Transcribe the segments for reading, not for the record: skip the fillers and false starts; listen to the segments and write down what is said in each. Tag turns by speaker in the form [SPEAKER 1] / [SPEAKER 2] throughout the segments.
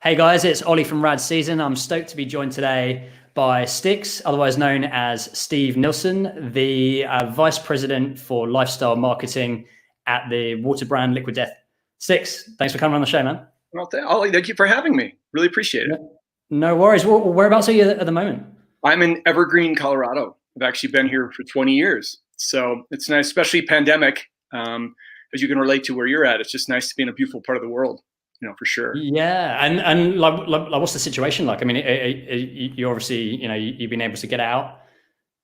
[SPEAKER 1] Hey guys, it's Ollie from Rad Season. I'm stoked to be joined today by Stix, otherwise known as Steve Nilsen, the Vice President for Lifestyle Marketing at the water brand Liquid Death. Stix, thanks for coming on the show, man.
[SPEAKER 2] Well, Ollie, thank you for having me. Really appreciate it.
[SPEAKER 1] No worries. Whereabouts are you at the moment?
[SPEAKER 2] I'm in Evergreen, Colorado. I've actually been here for 20 years. So it's nice, especially pandemic, as you can relate to where you're at. It's just nice to be in a beautiful part of the world, for sure.
[SPEAKER 1] Yeah, and like what's the situation like? I mean, you obviously, you've been able to get out.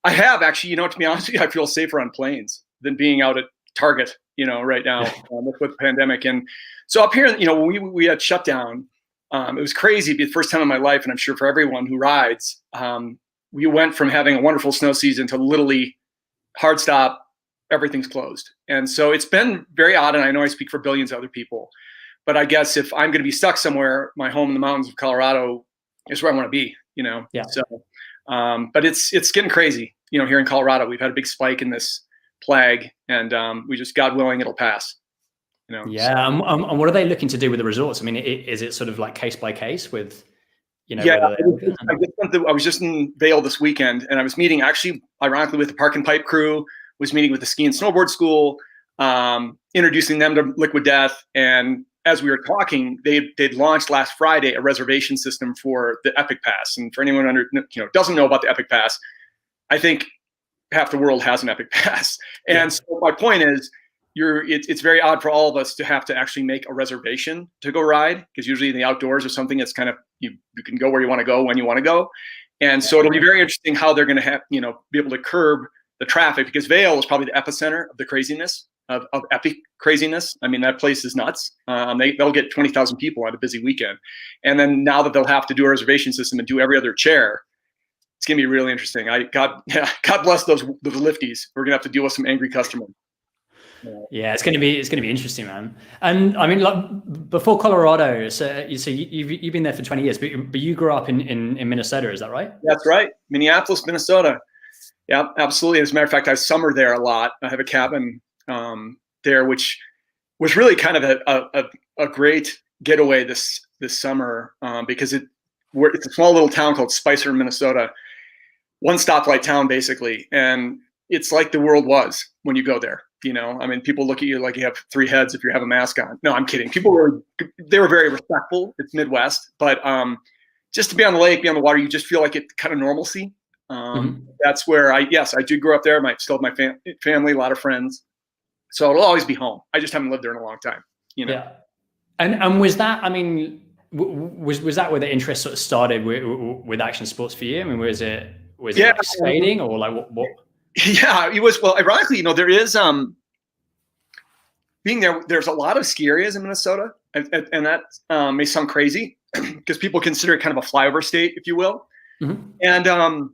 [SPEAKER 2] I have actually, to be honest with you, I feel safer on planes than being out at Target, right now with the pandemic. And so up here, when we had shutdown, it was crazy. It'd be the first time in my life, and I'm sure for everyone who rides, we went from having a wonderful snow season to literally hard stop, everything's closed. And so it's been very odd, and I know I speak for billions of other people, but I guess if I'm going to be stuck somewhere, my home in the mountains of Colorado is where I want to be,
[SPEAKER 1] Yeah.
[SPEAKER 2] So, but it's getting crazy, here in Colorado. We've had a big spike in this plague, and we just, God willing, it'll pass.
[SPEAKER 1] Yeah,
[SPEAKER 2] so.
[SPEAKER 1] and what are they looking to do with the resorts? I mean, is it sort of like case by case with,
[SPEAKER 2] Yeah, I was just in Vail this weekend, and I was meeting, actually, ironically, with the Park and Pipe crew, was meeting with the ski and snowboard school, introducing them to Liquid Death. And as we were talking, they'd launched last Friday a reservation system for the Epic Pass. And for anyone doesn't know about the Epic Pass, I think half the world has an Epic Pass. And so my point is, it's very odd for all of us to have to actually make a reservation to go ride, because usually in the outdoors or something, it's kind of you can go where you want to go when you want to go. And so it'll be very interesting how they're going to have be able to curb the traffic, because Vail is probably the epicenter of the craziness of epic craziness. I mean, that place is nuts. They'll get 20,000 people on a busy weekend, and then now that they'll have to do a reservation system and do every other chair, it's gonna be really interesting. God bless those lifties. We're gonna have to deal with some angry customers.
[SPEAKER 1] Yeah, it's gonna be interesting, man. And I mean, like before Colorado, so you've been there for 20 years, but you grew up in Minnesota, is that right?
[SPEAKER 2] That's right, Minneapolis, Minnesota. Yeah, absolutely. As a matter of fact, I summer there a lot. I have a cabin there, which was really kind of a great getaway this summer, because it's a small little town called Spicer, Minnesota, one stoplight town basically, and it's like the world was when you go there. I mean, people look at you like you have three heads if you have a mask on. No, I'm kidding. They were very respectful. It's Midwest, but just to be on the lake, be on the water, you just feel like it kind of normalcy. That's where I do grow up there. I still have my family, a lot of friends. So it'll always be home. I just haven't lived there in a long time,
[SPEAKER 1] Yeah. And was that, I mean, was that where the interest sort of started with action sports for you? I mean, was it like skating or like what?
[SPEAKER 2] Yeah, it was. Well, ironically, there is being there's a lot of ski areas in Minnesota, and that may sound crazy because people consider it kind of a flyover state, if you will. And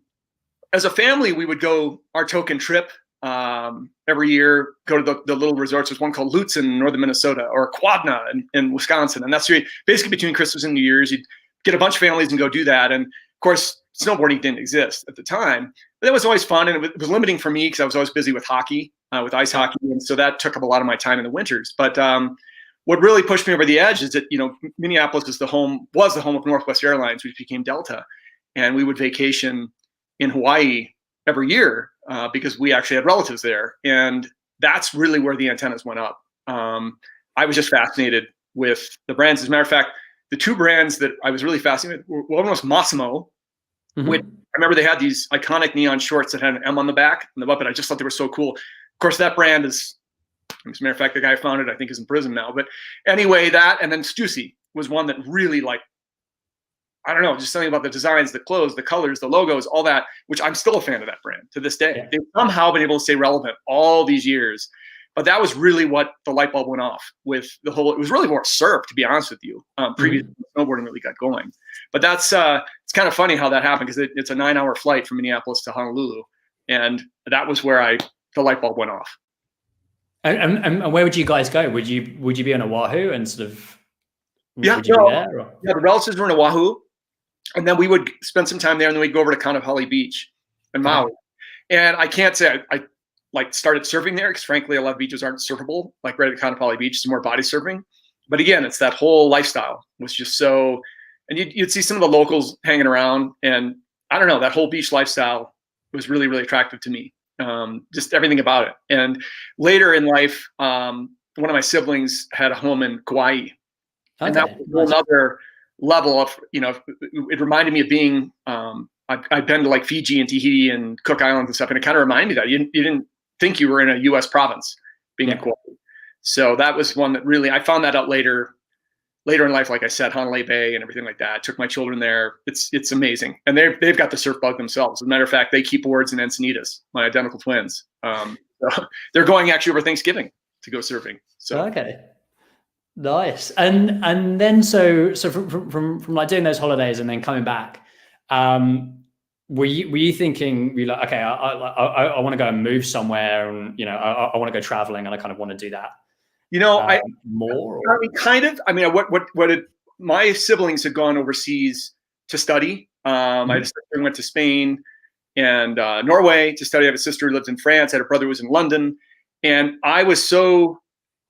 [SPEAKER 2] as a family, we would go our token trip every year, go to the little resorts. There's one called Lutz in northern Minnesota, or Quadna in Wisconsin. And that's basically between Christmas and New Year's, you'd get a bunch of families and go do that. And of course, snowboarding didn't exist at the time, but that was always fun. And it was limiting for me because I was always busy with hockey, with ice hockey. And so that took up a lot of my time in the winters. But what really pushed me over the edge is that, Minneapolis was the home of Northwest Airlines, which became Delta. And we would vacation in Hawaii every year because we actually had relatives there. And that's really where the antennas went up. I was just fascinated with the brands. As a matter of fact, the two brands that I was really fascinated with, one was Massimo, which I remember they had these iconic neon shorts that had an M on the back and the button. I just thought they were so cool. Of course, that brand is, as a matter of fact, the guy who founded it, I think, is in prison now. But anyway, that, and then Stussy was one that really, like, I don't know, just something about the designs, the clothes, the colors, the logos, all that, which I'm still a fan of that brand to this day. They've somehow been able to stay relevant all these years. But that was really what the light bulb went off with the whole, it was really more surf, to be honest with you. Previous snowboarding really got going. But that's, it's kind of funny how that happened, because it's a 9-hour flight from Minneapolis to Honolulu. And that was where the light bulb went off.
[SPEAKER 1] And where would you guys go? Would you be on Oahu and sort of,
[SPEAKER 2] yeah, the relatives were in Oahu. And then we would spend some time there, and then we'd go over to Kaanapali Beach in Maui. And I can't say I like started surfing there, because frankly, a lot of beaches aren't surfable, like right at Kaanapali Beach. It's more body surfing. But again, it's that whole lifestyle was just so, and you'd see some of the locals hanging around, and I don't know, that whole beach lifestyle was really, really attractive to me. Just everything about it. And later in life, one of my siblings had a home in Kauai, and that was another level of, it reminded me of being, I'd been to like Fiji and Tahiti and Cook Islands and stuff, and it kind of reminded me that you didn't think you were in a U.S. province being in Kauai. So that was one that really, I found that out later in life, like I said, Honolulu Bay and everything like that. I took my children there. It's amazing. And they've got the surf bug themselves. As a matter of fact, they keep boards in Encinitas, my identical twins. So they're going actually over Thanksgiving to go surfing. So
[SPEAKER 1] okay. Nice. And then so from like doing those holidays and then coming back, were you thinking, you're like, okay, I want to go and move somewhere, and I want to go traveling, and I kind of want to do that?
[SPEAKER 2] More. My siblings had gone overseas to study. I had a sister who went to Spain and Norway to study. I have a sister who lived in France. I had a brother who was in London, and I was so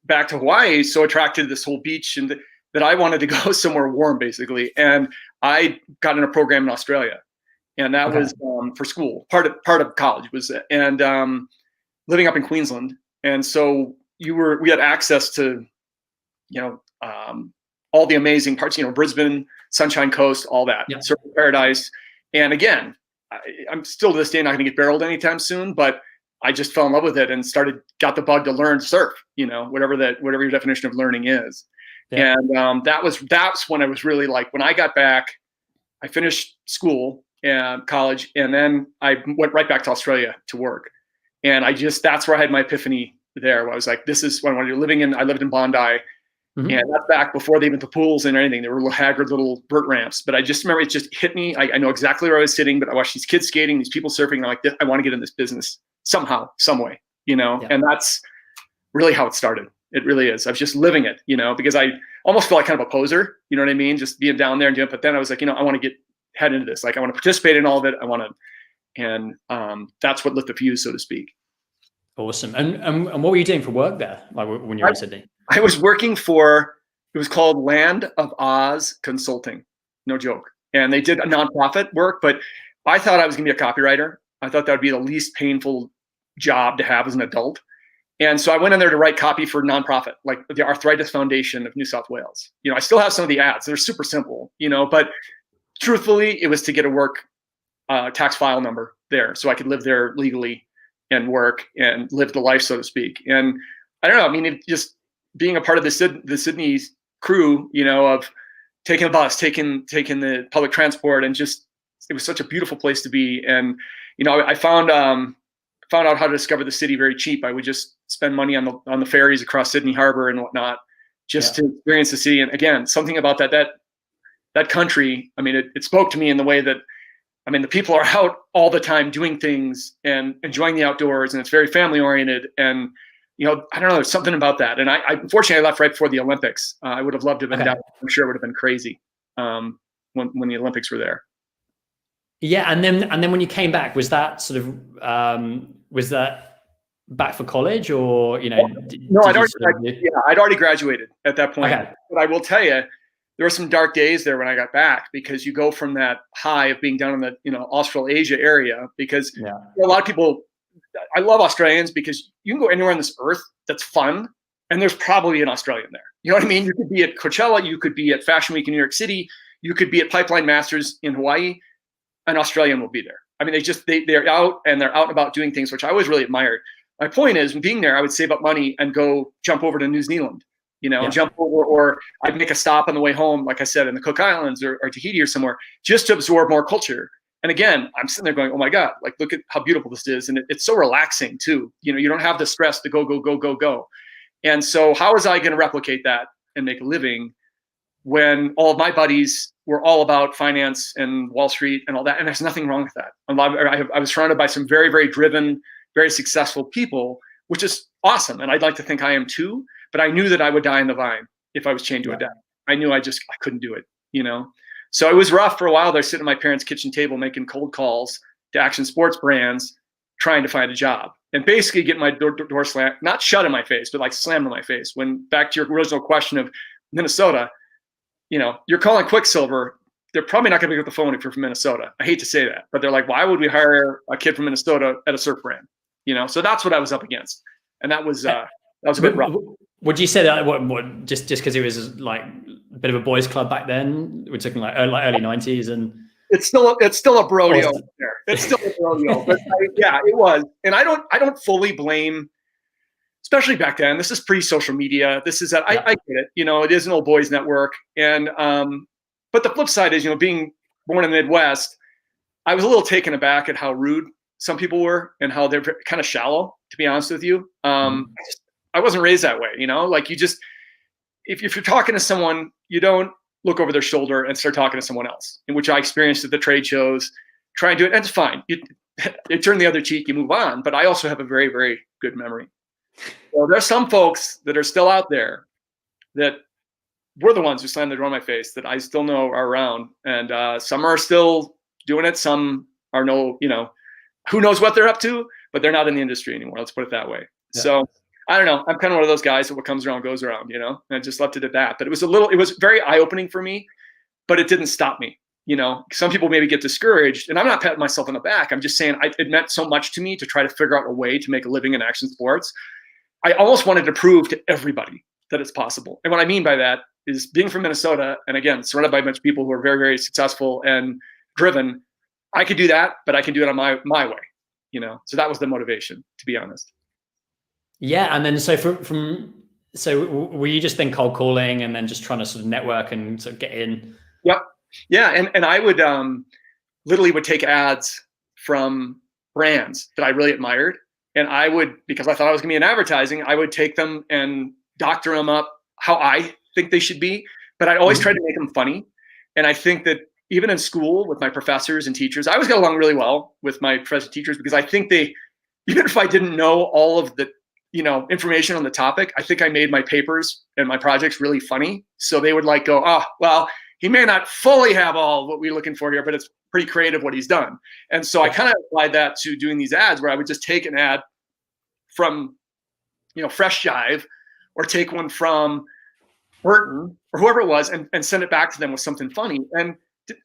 [SPEAKER 2] back to Hawaii, so attracted to this whole beach, and that I wanted to go somewhere warm, basically. And I got in a program in Australia, and that was for school, part of college was, and living up in Queensland, and so. We had access to, all the amazing parts, Brisbane, Sunshine Coast, all that, surfing paradise. And again, I'm still to this day not going to get barreled anytime soon, but I just fell in love with it and got the bug to learn surf, whatever your definition of learning is. Yeah. And that's when I was really like, when I got back, I finished school and college, and then I went right back to Australia to work. And that's where I had my epiphany there, where I was like, this is what I want to do. I lived in Bondi, and that's back before they even put pools and anything. There were little haggard little vert ramps, but I just remember it just hit me. I know exactly where I was sitting, but I watched these kids skating, these people surfing, and I'm like, I want to get in this business somehow, some way, and that's really how it started. It really is. I was just living it, because I almost feel like kind of a poser, you know what I mean? Just being down there and doing it. But then I was like, I want to head into this. Like, I want to participate in all of it. I want to, and that's what lit the fuse, so to speak.
[SPEAKER 1] Awesome. And what were you doing for work there, like when you were in Sydney?
[SPEAKER 2] I was working for, it was called Land of Oz Consulting. No joke. And they did a nonprofit work, but I thought I was going to be a copywriter. I thought that would be the least painful job to have as an adult. And so I went in there to write copy for nonprofit, like the Arthritis Foundation of New South Wales. I still have some of the ads. They're super simple, but truthfully, it was to get a work tax file number there so I could live there legally and work and live the life, so to speak. And I don't know, I mean, it just being a part of the Sydney crew, of taking a bus, taking the public transport, and just, it was such a beautiful place to be. And, I found out how to discover the city very cheap. I would just spend money on the ferries across Sydney Harbor and whatnot, just to experience the city. And again, something about that country, I mean, it spoke to me in the way that, I mean, the people are out all the time doing things and enjoying the outdoors, and it's very family oriented. And, I don't know, there's something about that. And I unfortunately, I left right before the Olympics. I would have loved to have been down. I'm sure it would have been crazy when the Olympics were there.
[SPEAKER 1] Yeah. And then when you came back, was that sort of, was that back for college, or,
[SPEAKER 2] No, I'd already graduated at that point. Okay. But I will tell you, there were some dark days there when I got back, because you go from that high of being down in the, Australasia area, because a lot of people, I love Australians because you can go anywhere on this earth that's fun, and there's probably an Australian there. You know what I mean? You could be at Coachella, you could be at Fashion Week in New York City, you could be at Pipeline Masters in Hawaii, an Australian will be there. I mean, they're out, and they're out and about doing things, which I always really admired. My point is, being there, I would save up money and go jump over to New Zealand. Jump over, or I'd make a stop on the way home, like I said, in the Cook Islands or Tahiti or somewhere, just to absorb more culture. And again, I'm sitting there going, oh my God, like, look at how beautiful this is. And it's so relaxing too. You don't have the stress to go. And so how was I going to replicate that and make a living when all of my buddies were all about finance and Wall Street and all that? And there's nothing wrong with that. I was surrounded by some very, very driven, very successful people, which is awesome. And I'd like to think I am too. But I knew that I would die in the vine if I was chained to a desk. I knew I couldn't do it, So it was rough for a while there, sitting at my parents' kitchen table, making cold calls to action sports brands, trying to find a job, and basically get my door slammed, not shut in my face, but like slammed in my face. When, back to your original question of Minnesota, you're calling Quicksilver they're probably not going to pick up the phone if you're from Minnesota. I hate to say that, but they're like, why would we hire a kid from Minnesota at a surf brand? So that's what I was up against, and that was a bit rough.
[SPEAKER 1] Would you say that what just because it was like a bit of a boys' club back then? We're talking like early 90s, and
[SPEAKER 2] it's still a brodeo there. It's still a brodeo, but yeah, it was. And I don't fully blame, especially back then. This is pre-social media. This is I get it. It is an old boys network, and but the flip side is, being born in the Midwest, I was a little taken aback at how rude some people were and how they're kind of shallow, to be honest with you. I wasn't raised that way, like if you're talking to someone, you don't look over their shoulder and start talking to someone else, in which I experienced at the trade shows, try and do it. And it's fine. You turn the other cheek, you move on. But I also have a very, very good memory. So there's some folks that are still out there that were the ones who slammed the door in my face that I still know are around. And some are still doing it. Some are who knows what they're up to, but they're not in the industry anymore. Let's put it that way. Yeah. So I don't know. I'm kind of one of those guys that what comes around goes around, and I just left it at that. But it was very eye-opening for me, but it didn't stop me. Some people maybe get discouraged, and I'm not patting myself on the back. I'm just saying it meant so much to me to try to figure out a way to make a living in action sports. I almost wanted to prove to everybody that it's possible. And what I mean by that is being from Minnesota, and again, surrounded by a bunch of people who are very, very successful and driven, I could do that, but I can do it on my way, So that was the motivation, to be honest.
[SPEAKER 1] Yeah, and then so were you just then cold calling and then just trying to sort of network and sort of get in?
[SPEAKER 2] Yep. Yeah, and I would literally would take ads from brands that I really admired, and I would, because I thought I was going to be in advertising, I would take them and doctor them up how I think they should be, but I always tried to make them funny. And I think that even in school with my professors and teachers, I always got along really well with my professors and teachers, because I think even if I didn't know all of the information on the topic, I think I made my papers and my projects really funny. So they would go, oh, well, he may not fully have all what we're looking for here, but it's pretty creative what he's done. And so I kind of applied that to doing these ads, where I would just take an ad from, Fresh Jive, or take one from Burton or whoever it was, and send it back to them with something funny. And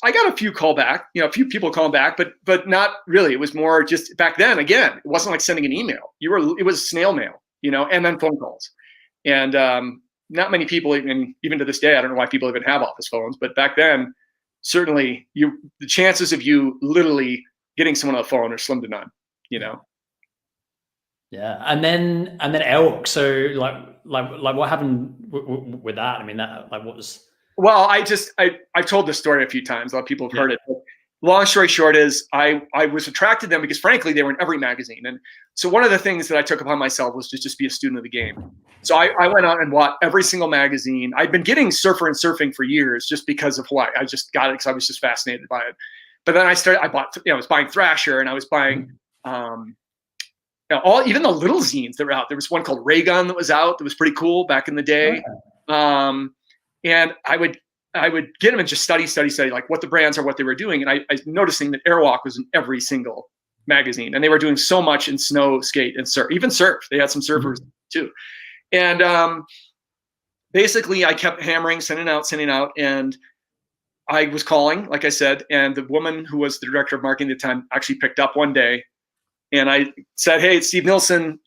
[SPEAKER 2] I got a few a few people calling back, but not really. It was more just back then, again, it wasn't like sending an email. It was snail mail, and then phone calls. And not many people, even to this day, I don't know why people even have office phones, but back then, certainly the chances of you literally getting someone on the phone are slim to none,
[SPEAKER 1] Yeah, and then Airwalk. So like what happened with that? I mean, that what was?
[SPEAKER 2] Well, I've told this story a few times. A lot of people have heard it. But long story short is I was attracted to them because, frankly, they were in every magazine. And so one of the things that I took upon myself was to just be a student of the game. So I went out and bought every single magazine. I'd been getting Surfer and Surfing for years just because of Hawaii. I just got it because I was just fascinated by it. But then I was buying Thrasher, and I was buying even the little zines that were out. There was one called Ray Gun that was out that was pretty cool back in the day. Okay. And I would get them and just study, like what the brands are, what they were doing. And I was noticing that Airwalk was in every single magazine, and they were doing so much in snow, skate, and surf, even surf. They had some surfers too. And basically I kept hammering, sending out. And I was calling, like I said, and the woman who was the director of marketing at the time actually picked up one day. And I said, "Hey, it's Steve Nilsen."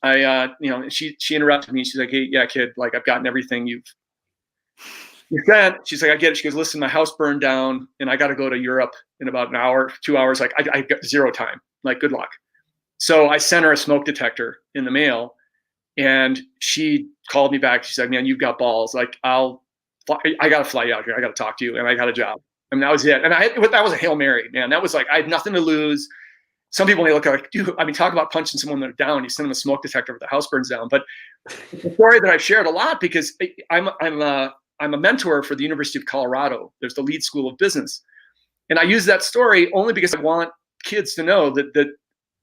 [SPEAKER 2] She interrupted me. She's like, "Hey, yeah, kid, like I've gotten everything you said." She's like, "I get it." She goes, "Listen, my house burned down and I got to go to Europe in about an hour, 2 hours. Like I got zero time. Like, good luck." So I sent her a smoke detector in the mail, and she called me back. She's like, "Man, you've got balls. Like I got to fly you out here. I got to talk to you." And I got a job. And that was it. And that was a Hail Mary, man. That was like, I had nothing to lose. Some people may look like, dude, I mean, talk about punching someone when they're down. You send them a smoke detector if the house burns down. But it's a story that I've shared a lot because I'm a mentor for the University of Colorado. There's the Lead School of Business. And I use that story only because I want kids to know that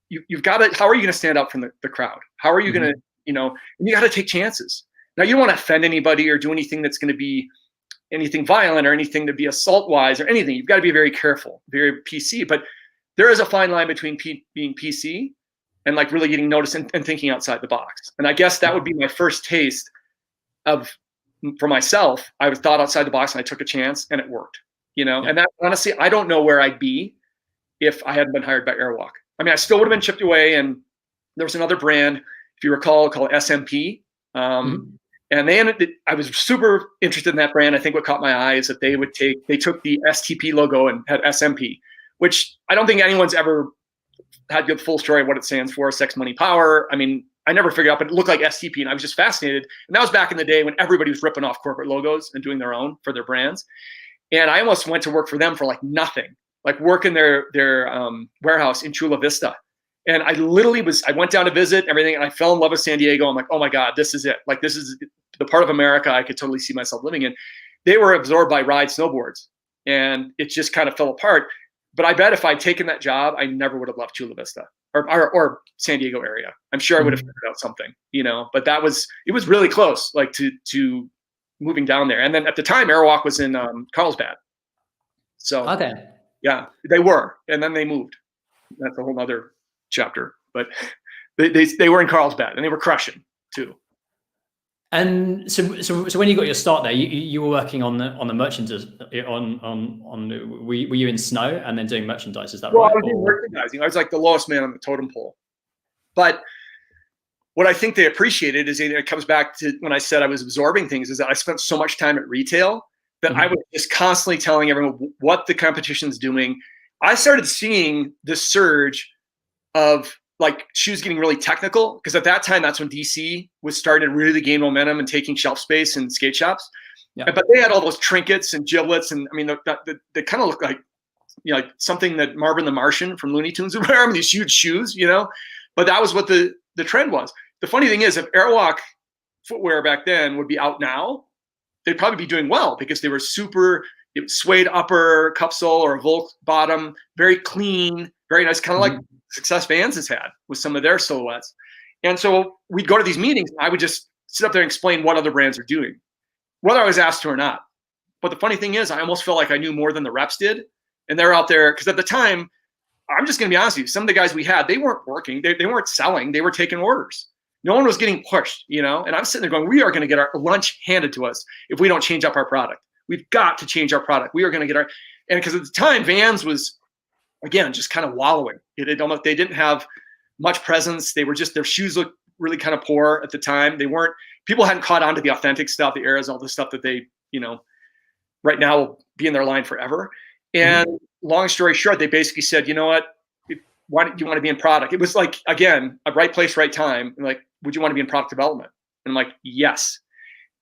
[SPEAKER 2] you've got to, how are you going to stand up from the crowd? How are you going to, and you got to take chances. Now, you don't want to offend anybody or do anything that's going to be anything violent or anything to be assault-wise or anything. You've got to be very careful, very PC. But there is a fine line between being PC and like really getting noticed and thinking outside the box. And I guess that would be my first taste for myself. I thought outside the box and I took a chance and it worked. And that, honestly, I don't know where I'd be if I hadn't been hired by Airwalk. I mean, I still would have been chipped away. And there was another brand, if you recall, called SMP. And I was super interested in that brand. I think what caught my eye is that they took the STP logo and had SMP, which I don't think anyone's ever had the full story of what it stands for, sex, money, power. I mean, I never figured out, but it looked like STP, and I was just fascinated. And that was back in the day when everybody was ripping off corporate logos and doing their own for their brands. And I almost went to work for them for like nothing, like work in their warehouse in Chula Vista. And I went down to visit everything, and I fell in love with San Diego. I'm like, oh my God, this is it. Like, this is the part of America I could totally see myself living in. They were absorbed by Ride snowboards, and it just kind of fell apart. But I bet if I'd taken that job, I never would have left Chula Vista or San Diego area. I'm sure I would have figured out something, but it was really close, like to moving down there. And then at the time, Airwalk was in Carlsbad. So yeah, they were, and then they moved. That's a whole other chapter, but they were in Carlsbad, and they were crushing too.
[SPEAKER 1] And so when you got your start there, you were working on the merchandise were you in snow and then doing merchandise? Is that right?
[SPEAKER 2] I was doing merchandising. I was like the lowest man on the totem pole. But what I think they appreciated is it comes back to when I said I was absorbing things, is that I spent so much time at retail that I was just constantly telling everyone what the competition's doing. I started seeing this surge of like shoes getting really technical, because at that time, that's when DC was starting to really gain momentum and taking shelf space in skate shops. Yeah. But they had all those trinkets and giblets, and I mean, they kind of look like, like something that Marvin the Martian from Looney Tunes would wear. I mean, these huge shoes, But that was what the trend was. The funny thing is, if Airwalk footwear back then would be out now, they'd probably be doing well, because they were suede upper, cup sole or a Volk bottom, very clean, very nice, kind of like Success Vans has had with some of their silhouettes. And so we'd go to these meetings, and I would just sit up there and explain what other brands are doing, whether I was asked to or not. But the funny thing is, I almost felt like I knew more than the reps did. And they're out there, because at the time, I'm just going to be honest with you, some of the guys we had, they weren't working. They weren't selling. They were taking orders. No one was getting pushed, And I'm sitting there going, we are going to get our lunch handed to us if we don't change up our product. We've got to change our product. We are going to get and because at the time, Vans was, again, just kind of wallowing. They didn't have much presence. They were their shoes looked really kind of poor at the time. People hadn't caught on to the authentic stuff, the eras, all the stuff that they, right now will be in their line forever. And long story short, they basically said, you know what, why do you want to be in product? It was like, again, a right place, right time. And like, would you want to be in product development? And I'm like, yes.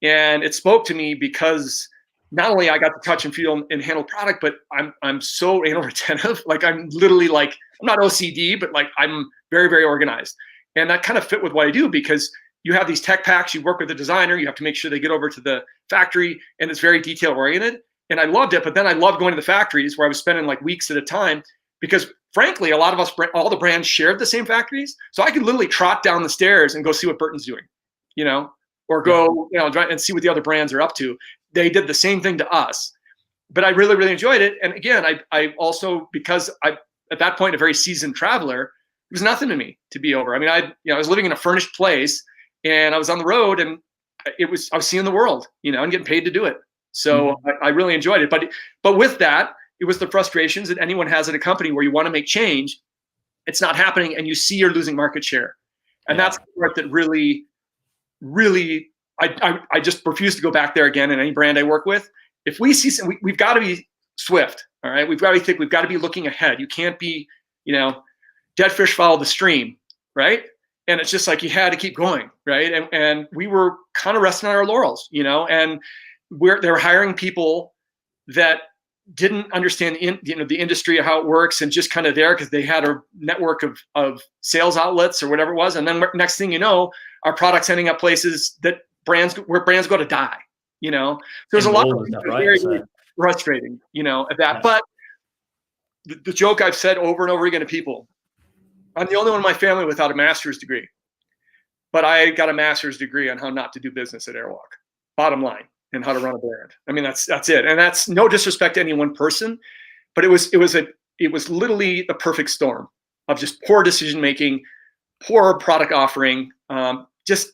[SPEAKER 2] And it spoke to me because not only I got to touch and feel and handle product, but I'm so anal retentive. Like I'm literally like, I'm not OCD, but like I'm very, very organized. And that kind of fit with what I do, because you have these tech packs, you work with the designer, you have to make sure they get over to the factory, and it's very detail oriented. And I loved it, but then I loved going to the factories where I was spending like weeks at a time, because frankly, a lot of us, all the brands shared the same factories. So I could literally trot down the stairs and go see what Burton's doing, or go, and see what the other brands are up to. They did the same thing to us, but I really, really enjoyed it. And again, I also, because I, at that point, a very seasoned traveler, it was nothing to me to be over. I mean, I was living in a furnished place, and I was on the road, and I was seeing the world, and getting paid to do it. So I really enjoyed it. But with that, it was the frustrations that anyone has at a company where you want to make change, it's not happening, and you see you're losing market share. And that's the part that really, really, I just refuse to go back there again in any brand I work with. If we see we've got to be swift, all right? We've got to think, we've got to be looking ahead. You can't be, dead fish follow the stream, right? And it's just like you had to keep going, right? And we were kind of resting on our laurels, and they were hiring people that didn't understand the industry of how it works, and just kind of there because they had a network of sales outlets or whatever it was. And then next thing you know, our products ending up places where brands go to die. There's a lot of stuff, right? Very, very frustrating, at that. Yeah. But the joke I've said over and over again to people, I'm the only one in my family without a master's degree, but I got a master's degree on how not to do business at Airwalk, bottom line, and how to run a brand. I mean, that's it. And that's no disrespect to any one person, but it was literally the perfect storm of just poor decision-making, poor product offering, just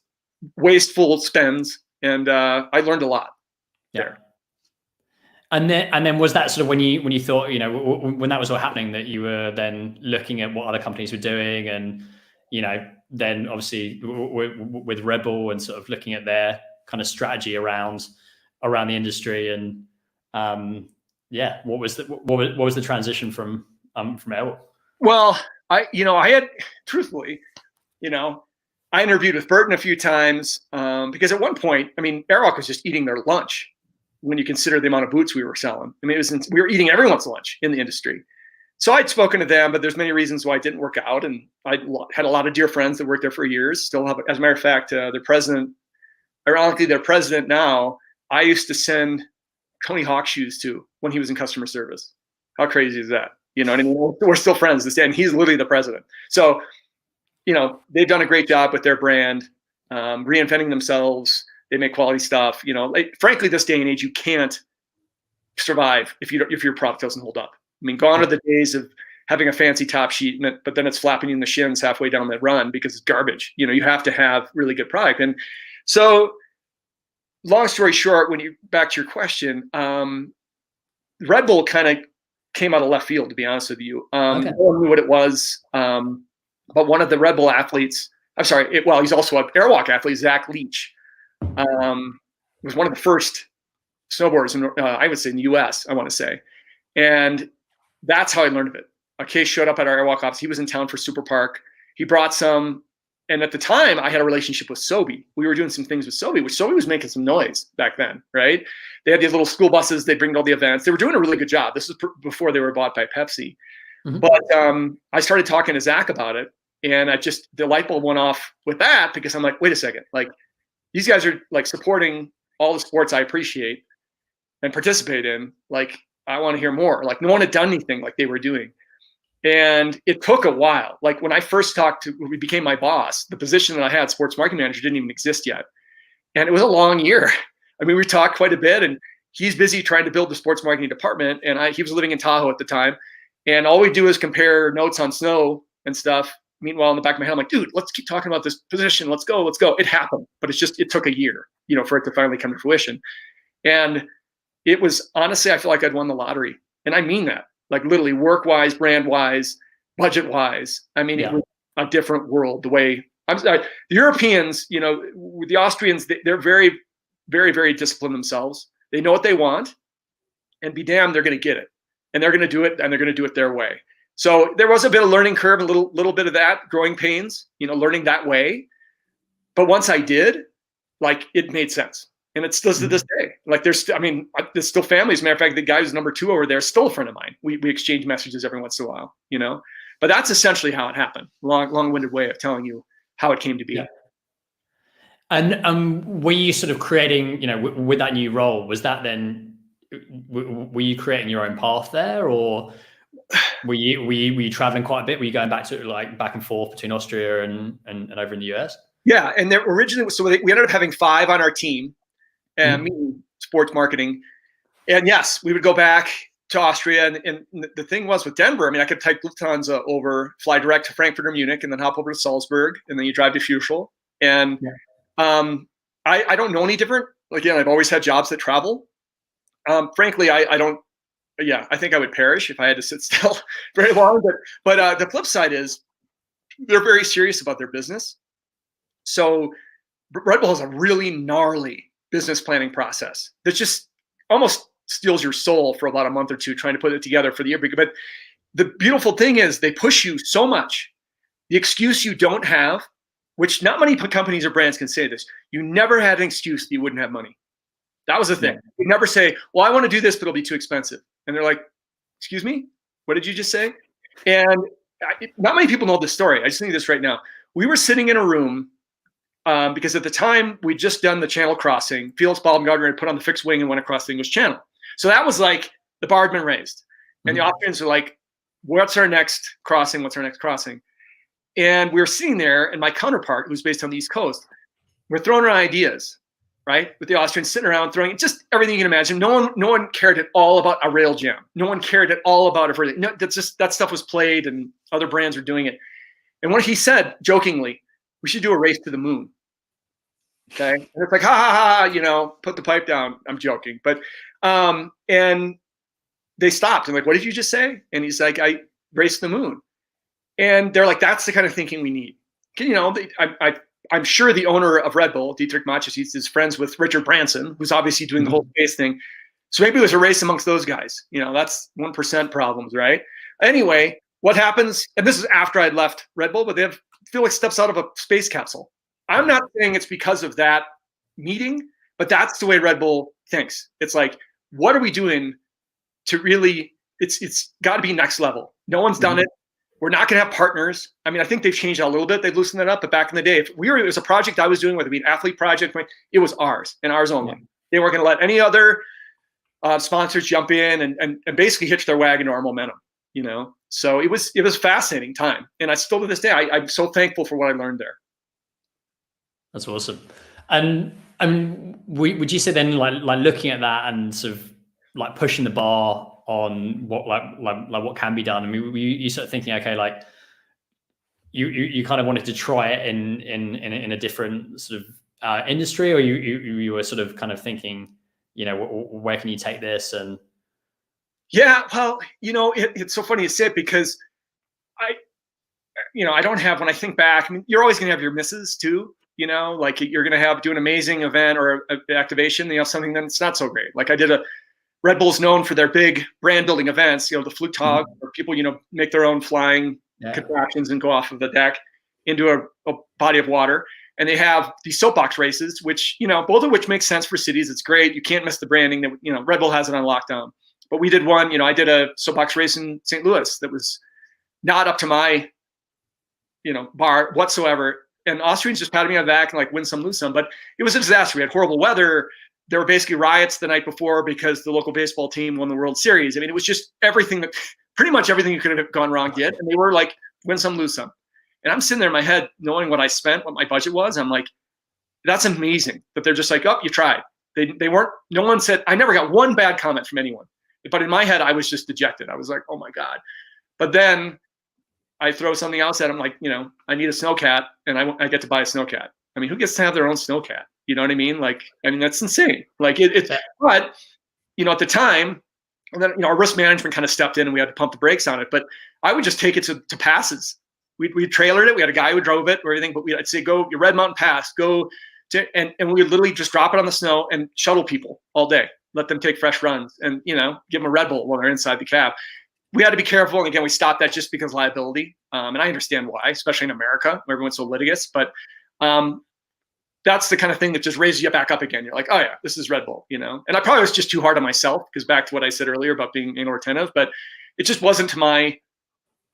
[SPEAKER 2] wasteful spends. And I learned a lot there.
[SPEAKER 1] And then was that sort of when you thought, when that was all happening, that you were then looking at what other companies were doing, and then obviously with Red Bull and sort of looking at their kind of strategy around the industry, and what was the transition from Airwalk?
[SPEAKER 2] Well, I had, truthfully, I interviewed with Burton a few times because at one point, I mean, Airwalk was just eating their lunch when you consider the amount of boots we were selling. I mean, we were eating everyone's lunch in the industry. So I'd spoken to them, but there's many reasons why it didn't work out. And I had a lot of dear friends that worked there for years. Still have, as a matter of fact, their president, ironically, their president now, I used to send Tony Hawk shoes to when he was in customer service. How crazy is that? You know what I mean? We're still friends this day, and he's literally the president. So, they've done a great job with their brand, reinventing themselves. They make quality stuff. Frankly, this day and age, you can't survive if your product doesn't hold up. I mean, gone are the days of having a fancy top sheet, but then it's flapping you in the shins halfway down the run because it's garbage. You have to have really good product. And so, long story short, back to your question, Red Bull kind of came out of left field, to be honest with you. Okay. No one knew what it was, but one of the Red Bull athletes, he's also an Airwalk athlete, Zach Leach, was one of the first snowboarders I would say in the US, I want to say. And that's how I learned of it. A case showed up at our Airwalk office. He was in town for Super Park. He brought some, and at the time I had a relationship with Sobe. We were doing some things with Sobe, which Sobe was making some noise back then, right? They had these little school buses. They bring to all the events. They were doing a really good job. This was before they were bought by Pepsi. Mm-hmm. But I started talking to Zach about it, and the light bulb went off with that, because I'm like, wait a second, like, these guys are like supporting all the sports I appreciate and participate in. Like, I want to hear more. Like, no one had done anything like they were doing. And it took a while. Like, when I first when he became my boss, the position that I had, sports marketing manager, didn't even exist yet. And it was a long year. I mean, we talked quite a bit, and he's busy trying to build the sports marketing department. And he was living in Tahoe at the time. And all we do is compare notes on snow and stuff. Meanwhile, in the back of my head, I'm like, dude, let's keep talking about this position. Let's go. It happened, but it took a year, for it to finally come to fruition. And it was, honestly, I feel like I'd won the lottery. And I mean that, like, literally, work-wise, brand-wise, budget-wise. I mean, It was a different world. The Europeans, the Austrians, they're very, very, very disciplined themselves. They know what they want, and be damned, they're going to get it. And they're going to do it, and they're going to do it their way. So there was a bit of learning curve, a little bit of that, growing pains, learning that way. But once I did, like, it made sense. And it still to this day. Like, there's still families. As a matter of fact, the guy who's number 2 over there is still a friend of mine. We exchange messages every once in a while, But that's essentially how it happened. Long-winded way of telling you how it came to be. Yeah.
[SPEAKER 1] And were you sort of creating, with that new role, was that then, were you creating your own path there, or were you traveling quite a bit? Were you going back and forth between Austria and over in the US? Yeah, and there originally, so we ended up having 5 on our team, sports marketing, and yes, we would go back to Austria. And the thing was with Denver, I mean, I could type Lufthansa over, fly direct to Frankfurt or Munich, and then hop over to Salzburg, and then you drive to Fuschel. And I don't know any different. Again, I've always had jobs that travel. Frankly, I don't. Yeah, I think I would perish if I had to sit still very long. But the flip side is, they're very serious about their business. So Red Bull has a really gnarly business planning process that just almost steals your soul for about a month or two trying to put it together for the year. But the beautiful thing is, they push you so much. The excuse you don't have, which not many companies or brands can say this, you never had an excuse that you wouldn't have money. That was the thing. You never say, well, I want to do this, but it'll be too expensive. And they're like, excuse me, what did you just say? And not many people know this story. I just think this right now. We were sitting in a room because at the time we'd just done the channel crossing. Felix Baumgartner had put on the fixed wing and went across the English Channel. So that was like, the bar had been raised. And the Austrians were like, what's our next crossing? What's our next crossing? And we were sitting there, and my counterpart, who's based on the East Coast, we're throwing around ideas, right? With the Austrians sitting around throwing just everything you can imagine. No one cared at all about a rail jam. No one cared at all about it. No, that stuff was played, and other brands were doing it. And what he said, jokingly, we should do a race to the moon.
[SPEAKER 2] Okay. And it's like, ha ha ha, put the pipe down. I'm joking. But, and they stopped. I'm like, what did you just say? And he's like, I raced the moon. And they're like, that's the kind of thinking we need. I'm sure the owner of Red Bull, Dietrich Mateschitz, is friends with Richard Branson, who's obviously doing the whole space thing. So maybe it was a race amongst those guys. That's 1% problems, right? Anyway, what happens, and this is after I'd left Red Bull, but Felix steps out of a space capsule. I'm not saying it's because of that meeting, but that's the way Red Bull thinks. It's like, what are we doing to really, it's got to be next level. No one's done it. We're not going to have partners. I mean, I think they've changed that a little bit. They've loosened that up. But back in the day, it was a project I was doing, whether it be an athlete project, it was ours and ours only. Yeah. They weren't going to let any other sponsors jump in and basically hitch their wagon to our momentum. So it was a fascinating time, and I still to this day I'm so thankful for what I learned there.
[SPEAKER 1] That's awesome. And would you say then, like looking at that and sort of like pushing the bar on what like what can be done? I mean, you sort of thinking, okay, like you kind of wanted to try it in a different sort of industry, or you were sort of kind of thinking, where can you take this? And
[SPEAKER 2] yeah, well, it's so funny you say it, because I don't have, when I think back, I mean, you're always going to have your misses too. Like you're going to do an amazing event or an activation, something that's not so great. Like I did Red Bull's known for their big brand building events, the Flugtag, where people, make their own flying contraptions and go off of the deck into a body of water. And they have these soapbox races, which, both of which make sense for cities. It's great. You can't miss the branding that, Red Bull has it on lockdown. But we did one, I did a soapbox race in St. Louis that was not up to my, bar whatsoever. And Austrians just patted me on the back and like win some, lose some. But it was a disaster. We had horrible weather. There were basically riots the night before because the local baseball team won the World Series. I mean, it was just pretty much everything you could have gone wrong did. And they were like, win some, lose some. And I'm sitting there in my head, knowing what I spent, what my budget was. I'm like, that's amazing. But they're just like, oh, you tried. They weren't, no one said, I never got one bad comment from anyone. But in my head, I was just dejected. I was like, oh my God. But then I throw something else at them, like, I need a snowcat, and I get to buy a snowcat. I mean, who gets to have their own snowcat? You know what I mean? Like, I mean, that's insane. Like but, at the time, and then, our risk management kind of stepped in and we had to pump the brakes on it. But I would just take it to passes. We trailered it. We had a guy who drove it or anything, but I'd say, go your Red Mountain Pass, go to, and we would literally just drop it on the snow and shuttle people all day, let them take fresh runs and, give them a Red Bull while they're inside the cab. We had to be careful. And again, we stopped that just because liability. And I understand why, especially in America where everyone's so litigious, but that's the kind of thing that just raises you back up again. You're like, oh yeah, this is Red Bull, and I probably was just too hard on myself, because back to what I said earlier about being anal retentive, but it just wasn't to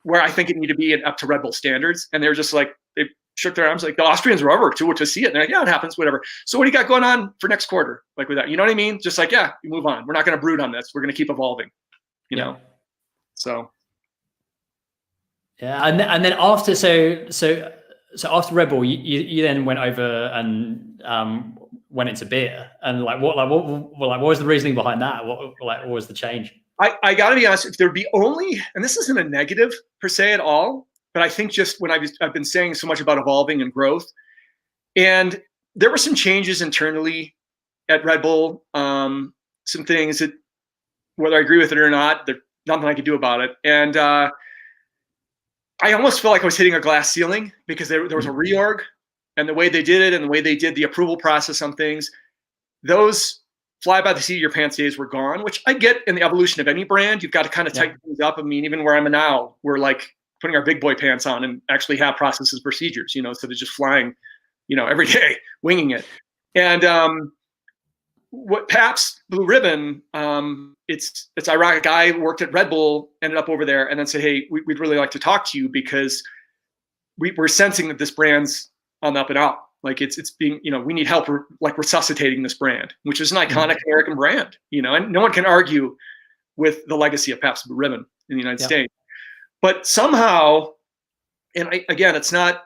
[SPEAKER 2] where I think it needed to be up to Red Bull standards. And they were just like, they shook their arms, like the Austrians were over to see it. And they're like, yeah, it happens, whatever. So what do you got going on for next quarter? Like with that, you know what I mean? Just like, yeah, you move on. We're not going to brood on this. We're going to keep evolving, know? So.
[SPEAKER 1] Yeah. And then after, so after Red Bull, you then went over and went into beer, and what was the reasoning behind that? What was the change?
[SPEAKER 2] I got to be honest, if there would be only, and this isn't a negative per se at all, but I think just when I've been saying so much about evolving and growth, and there were some changes internally at Red Bull, some things that, whether I agree with it or not, there's nothing I could do about it. And I almost felt like I was hitting a glass ceiling, because there was a reorg, and the way they did it and the way they did the approval process on things, those fly by the seat of your pants days were gone, which I get in the evolution of any brand. You've got to kind of tighten things up. I mean, even where I'm now, we're like putting our big boy pants on and actually have processes, procedures, instead of just flying, every day, winging it. And what Pabst Blue Ribbon, it's ironic. I worked at Red Bull, ended up over there, and then said, hey, we'd really like to talk to you, because we're sensing that this brand's on the up and out. Like it's being, we need help like resuscitating this brand, which is an iconic American brand, and no one can argue with the legacy of Pabst Blue Ribbon in the United States. But somehow, and again, it's not,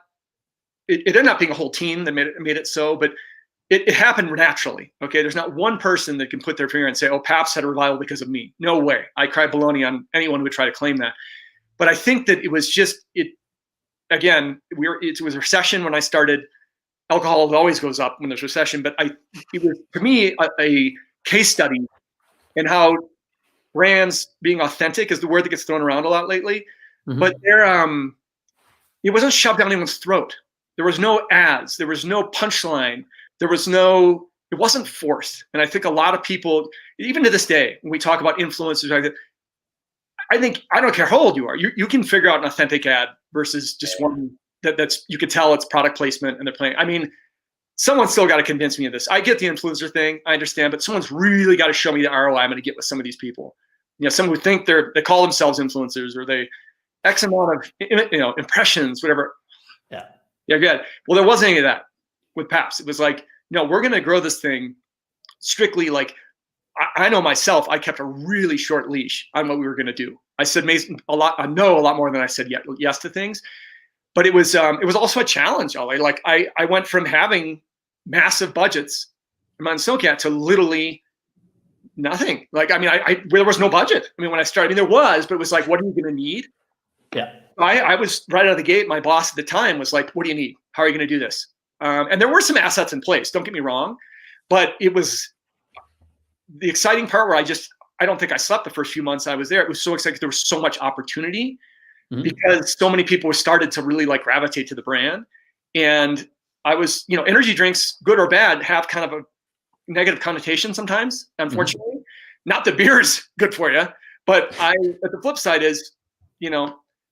[SPEAKER 2] it ended up being a whole team that made it so, but it happened naturally. Okay. There's not one person that can put their finger and say, oh, Pabst had a revival because of me. No way. I cry baloney on anyone who would try to claim that. But I think that it was just, it was a recession when I started alcohol always goes up when there's recession, but it was, to me, a case study in how brands being authentic is the word that gets thrown around a lot lately. Mm-hmm. But it wasn't shoved down anyone's throat. There was no ads. There was no punchline. It wasn't forced. And I think a lot of people, even to this day, when we talk about influencers, I think, I don't care how old you are, you can figure out an authentic ad versus just one that's, you could tell it's product placement and they're playing. I mean, someone's still got to convince me of this. I get the influencer thing, I understand, but someone's really got to show me the ROI I'm going to get with some of these people. Some who think they call themselves influencers, or they X amount of impressions, whatever. Yeah, good. Well, there wasn't any of that with Pabst. It was like, no, we're going to grow this thing strictly like, I know myself, I kept a really short leash on what we were going to do. I said a lot. I know a lot more than I said yes to things, but it was also a challenge. Like I went from having massive budgets on Snowcat to literally nothing. Like, I mean, there was no budget. I mean, when I started, there was, but it was like, what are you going to need?
[SPEAKER 1] Yeah.
[SPEAKER 2] I was right out of the gate. My boss at the time was like, what do you need? How are you going to do this? And there were some assets in place, don't get me wrong, but it was the exciting part where I don't think I slept the first few months I was there. It was so exciting. There was so much opportunity because so many people started to really like gravitate to the brand. And I was, energy drinks, good or bad, have kind of a negative connotation sometimes, unfortunately. Not that beer's good for you, but the flip side is,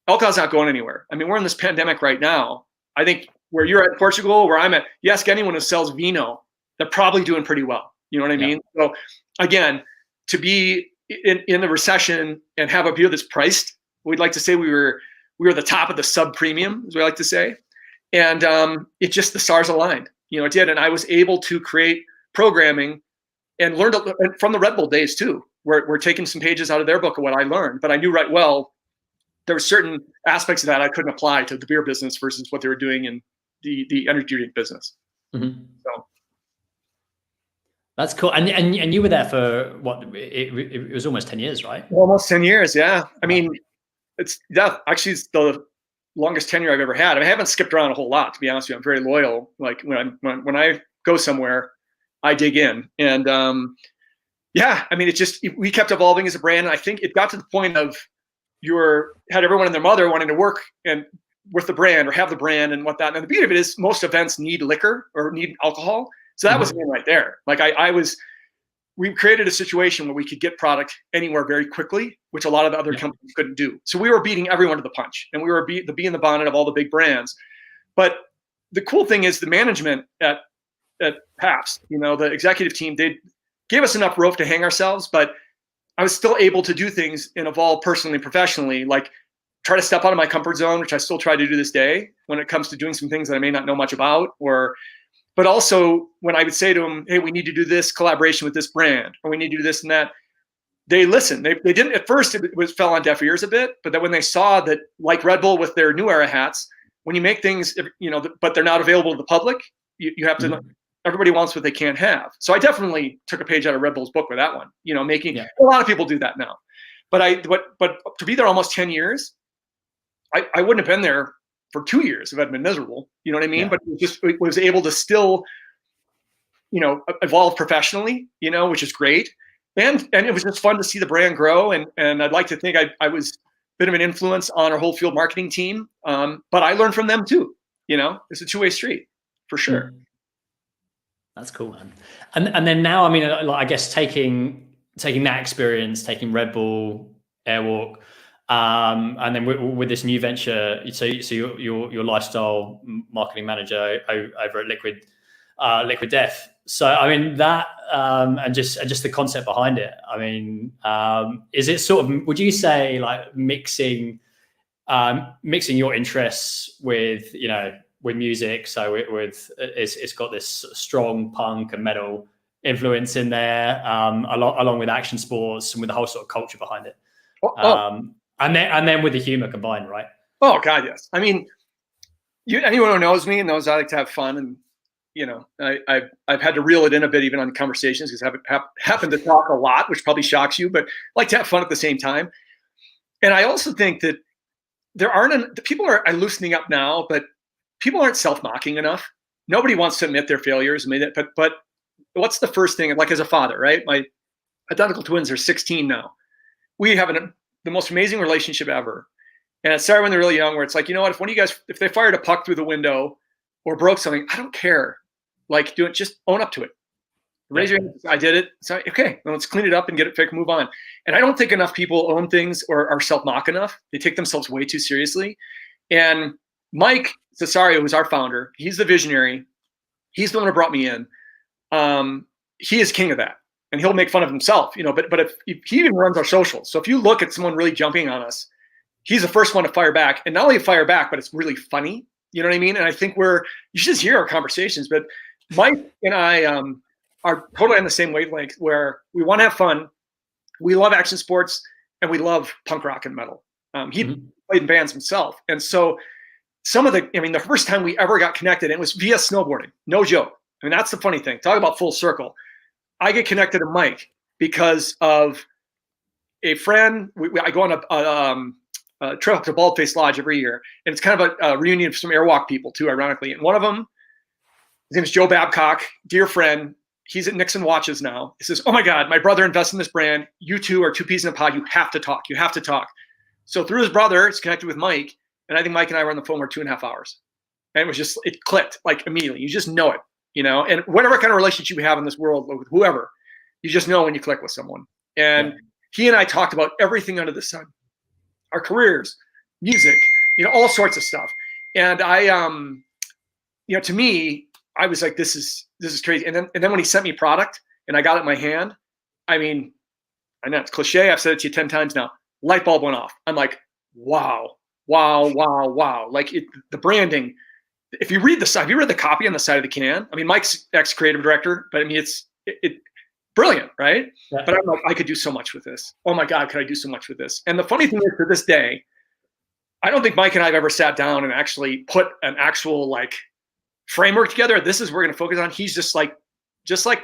[SPEAKER 2] alcohol's not going anywhere. I mean, we're in this pandemic right now. I think where you're at Portugal, where I'm at, you ask anyone who sells vino, they're probably doing pretty well. You know what I mean? So again, to be in the recession and have a beer that's priced, we'd like to say we were the top of the sub premium, as we like to say. And it just, the stars aligned, it did. And I was able to create programming and learned from the Red Bull days too. We're taking some pages out of their book of what I learned, but I knew right well, there were certain aspects of that I couldn't apply to the beer business versus what they were doing in the energy drink business. So.
[SPEAKER 1] That's cool. And you were there for what? It was almost 10 years, right?
[SPEAKER 2] Almost 10 years, yeah. I mean, it's the longest tenure I've ever had. I mean, I haven't skipped around a whole lot, to be honest with you. I'm very loyal. Like when I go somewhere, I dig in. And I mean, we kept evolving as a brand. And I think it got to the point of had everyone and their mother wanting to work and with the brand or have the brand and whatnot. And the beauty of it is most events need liquor or need alcohol. So that was me right there. Like we created a situation where we could get product anywhere very quickly, which a lot of the other companies couldn't do. So we were beating everyone to the punch, and we were the bee in the bonnet of all the big brands. But the cool thing is the management at Pabst, the executive team, they gave us enough rope to hang ourselves, but I was still able to do things and evolve personally and professionally, like try to step out of my comfort zone, which I still try to do this day when it comes to doing some things that I may not know much about, but also when I would say to them, hey, we need to do this collaboration with this brand, or we need to do this and that, they listened. They didn't, at first it fell on deaf ears a bit, but then when they saw that, like Red Bull with their New Era hats, when you make things, but they're not available to the public, you have to, everybody wants what they can't have. So I definitely took a page out of Red Bull's book with that one, a lot of people do that now. But to be there almost 10 years, I wouldn't have been there for 2 years if I'd been miserable, you know what I mean? Yeah. But it was able to still, evolve professionally, which is great. And it was just fun to see the brand grow. And I'd like to think I was a bit of an influence on our whole field marketing team. But I learned from them too, it's a two-way street for sure.
[SPEAKER 1] That's cool, man. And then now, I mean, I guess taking that experience, taking Red Bull, Airwalk, and then with this new venture, so your lifestyle marketing manager over at Liquid Death. So I mean that, and just the concept behind it. I mean, is it sort of? Would you say like mixing your interests with with music? So it's got this strong punk and metal influence in there, along with action sports and with the whole sort of culture behind it. And then with the humor combined, right?
[SPEAKER 2] Oh God, yes. I mean, anyone who knows me knows I like to have fun, and I've had to reel it in a bit even on conversations because I happen to talk a lot, which probably shocks you, but I like to have fun at the same time. And I also think that people are loosening up now, but people aren't self-mocking enough. nobody wants to admit their failures. I mean, but what's the first thing? Like as a father, right? My identical twins are 16 now. We have the most amazing relationship ever. And it started when they're really young, where it's like, you know what, if one of you guys, if they fired a puck through the window or broke something, I don't care. Like, do it, just own up to it. Raise your hand. I did it. So, okay, well, let's clean it up and get it fixed, move on. And I don't think enough people own things or are self-mock enough. They take themselves way too seriously. And Mike Cesario, who's our founder, he's the visionary. He's the one who brought me in. He is king of that. And he'll make fun of himself, you know, but if he even runs our socials. So if you look at someone really jumping on us, he's the first one to fire back. And not only fire back, but it's really funny. You know what I mean? And I think you should just hear our conversations. But Mike and I are totally on the same wavelength, where we want to have fun. We love action sports and we love punk rock and metal. He played in bands himself. And so the first time we ever got connected, it was via snowboarding. No joke. I mean, that's the funny thing. Talk about full circle. I get connected to Mike because of a friend. I go on a trip to Baldface Lodge every year, and it's kind of a reunion of some Airwalk people too, ironically. And one of them, his name is Joe Babcock, dear friend. He's at Nixon Watches now. He says, "Oh my God, my brother invested in this brand. You two are two peas in a pod. You have to talk. You have to talk." So through his brother, it's connected with Mike, and I think Mike and I were on the phone for 2.5 hours, and it clicked like immediately. You just know it. You know, and whatever kind of relationship you have in this world with whoever, you just know when you click with someone. And he and I talked about everything under the sun, our careers, music, you know, all sorts of stuff. And I, to me, I was like, this is crazy. And then when he sent me product and I got it in my hand, I mean, I know it's cliche. I've said it to you 10 times now. Light bulb went off. I'm like, wow. Like the branding. If you read have you read the copy on the side of the can? I mean, Mike's ex-creative director, but I mean, it's brilliant, right? Yeah. But I'm like, I could do so much with this. Oh my God, could I do so much with this? And the funny thing is, to this day, I don't think Mike and I have ever sat down and actually put an actual like framework together. This is what we're going to focus on. He's just like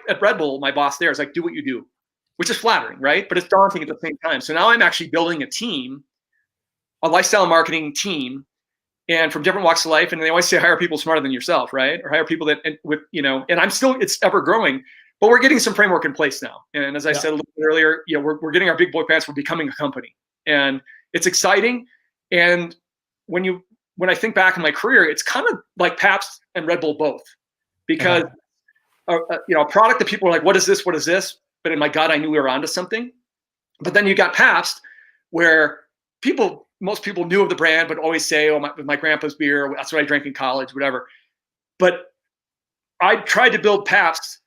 [SPEAKER 2] at Red Bull, my boss there is like, do what you do, which is flattering, right? But it's daunting at the same time. So now I'm actually building a team, a lifestyle marketing team, and from different walks of life. And they always say, hire people smarter than yourself, right? Or hire people that, and it's ever growing, but we're getting some framework in place now. And as I said a little bit earlier, you know, we're getting our big boy pants. We're becoming a company, and it's exciting. And when I think back in my career, it's kind of like Pabst and Red Bull both, because, a product that people are like, what is this? What is this? But in my gut, I knew we were onto something. But then you got Pabst, where most people knew of the brand, but always say, oh, my grandpa's beer, that's what I drank in college, whatever. But I tried to build Pabst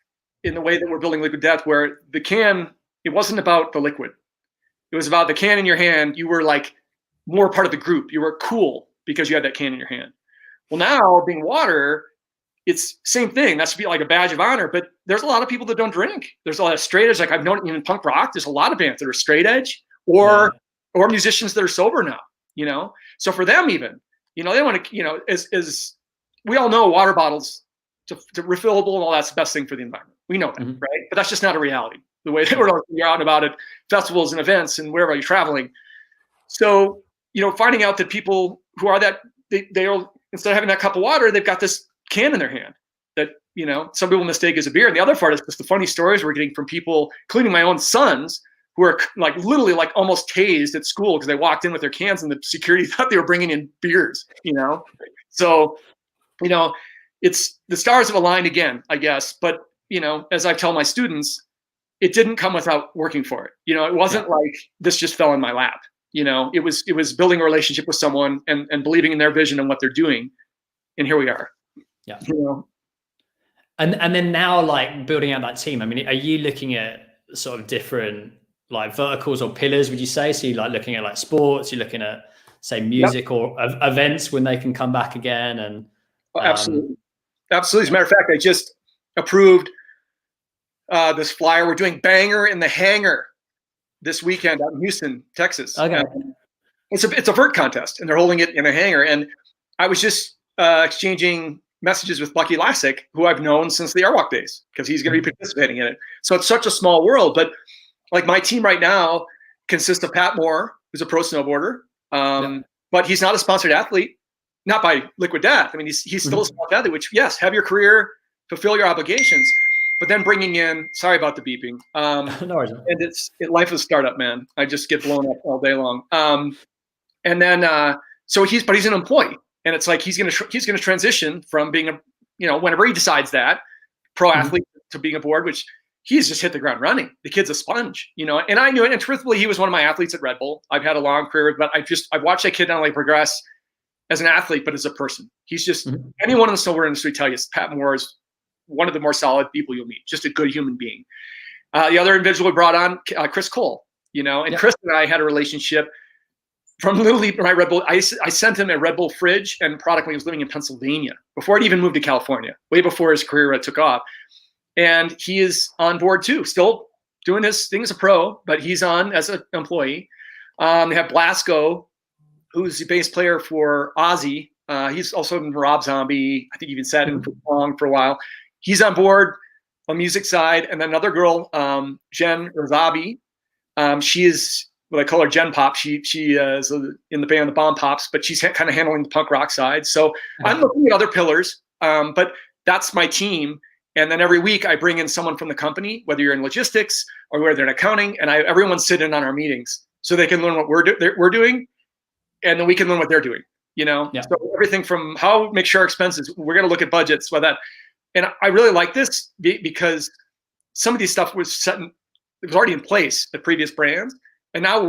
[SPEAKER 2] in the way that we're building Liquid Death, where the can, it wasn't about the liquid. It was about the can in your hand. You were like more part of the group. You were cool because you had that can in your hand. Well, now being water, it's same thing. That should be like a badge of honor, but there's a lot of people that don't drink. There's a lot of straight edge. Like I've known in punk rock, there's a lot of bands that are straight edge or musicians that are sober now, you know? So for them even, you know, they want to, as we all know, water bottles to refillable and all that's the best thing for the environment. We know that, right? But that's just not a reality. The way that you're out and about at festivals and events and wherever you're traveling. So, finding out that people who are that, they'll, instead of having that cup of water, they've got this can in their hand that, some people mistake as a beer. And the other part is just the funny stories we're getting from people, including my own sons, who are like literally like almost tased at school because they walked in with their cans and the security thought they were bringing in beers, So, it's the stars have aligned again, I guess. But, as I tell my students, it didn't come without working for it. It wasn't like this just fell in my lap. It was building a relationship with someone and believing in their vision and what they're doing. And here we are.
[SPEAKER 1] Yeah. And then now, like, building out that team, I mean, are you looking at sort of different like verticals or pillars, would you say? So you're like looking at like sports, you're looking at say music or events when they can come back again? And
[SPEAKER 2] absolutely. As a matter of fact, I just approved this flyer. We're doing Banger in the Hangar this weekend out in Houston, Texas.
[SPEAKER 1] Okay.
[SPEAKER 2] It's a vert contest, and they're holding it in a hangar. And I was just exchanging messages with Bucky Lassick, who I've known since the Airwalk days, because he's going to be participating in it. So it's such a small world. But like my team right now consists of Pat Moore, who's a pro snowboarder, but he's not a sponsored athlete. not by liquid death. I mean, he's still a small athlete, which, yes, have your career, fulfill your obligations, but then bringing in, sorry about the beeping.
[SPEAKER 1] No worries.
[SPEAKER 2] And life is a startup, man. I just get blown up all day long. And then, so he's an employee, and it's like, he's going to transition from being whenever he decides that, pro athlete to being aboard, which he's just hit the ground running. The kid's a sponge, and I knew it. And truthfully, he was one of my athletes at Red Bull. I've had a long career, but I've watched that kid not only progress as an athlete, but as a person. He's just, anyone in the snowboard industry tell you Pat Moore is one of the more solid people you'll meet, just a good human being. The other individual we brought on, Chris Cole, and Chris and I had a relationship from literally my Red Bull. I sent him a Red Bull fridge and product when he was living in Pennsylvania, before he'd even moved to California, way before his career took off. And he is on board too, still doing his thing as a pro, but he's on as an employee. They have Blasco, who's the bass player for Ozzy. He's also in Rob Zombie. I think even sat in for a while. He's on board on music side. And then another girl, Jen Razabi. She is what I call her Gen Pop. She is in the band The Bomb Pops, but she's kind of handling the punk rock side. So I'm looking at other pillars, but that's my team. And then every week I bring in someone from the company, whether you're in logistics or whether they're in accounting, and everyone sit in on our meetings so they can learn what we're doing, and then we can learn what they're doing. So everything from how make sure our expenses, we're going to look at budgets, and I really like this because some of these stuff was it was already in place at previous brands, and now